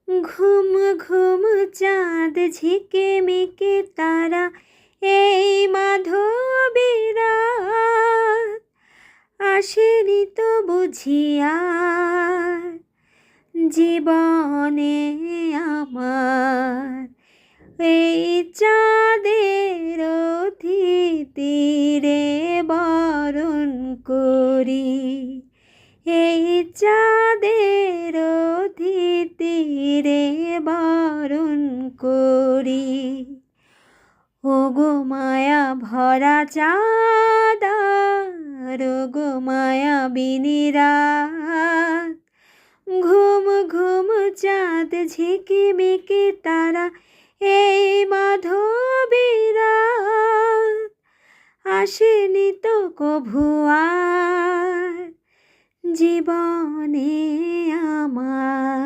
ঘুম ঘুম চাঁদ ঝিকিমিকি তারা, এই মাধবীরাত আসেনি তো বুঝিয়ার জীবনে আমার। এই চাঁদের অতিথিরে বরণ করি, এই চাঁদের অতিথিরে বরণ করি। ওগো মায়া ভরা চাঁদ, ওগো মায়াবিনী রাত, ঘুম ঘুম চাঁদ ঝিকিমিকি তারা, এই মাধবীরাত আসেনি তো কভু আর জীবনে আমার।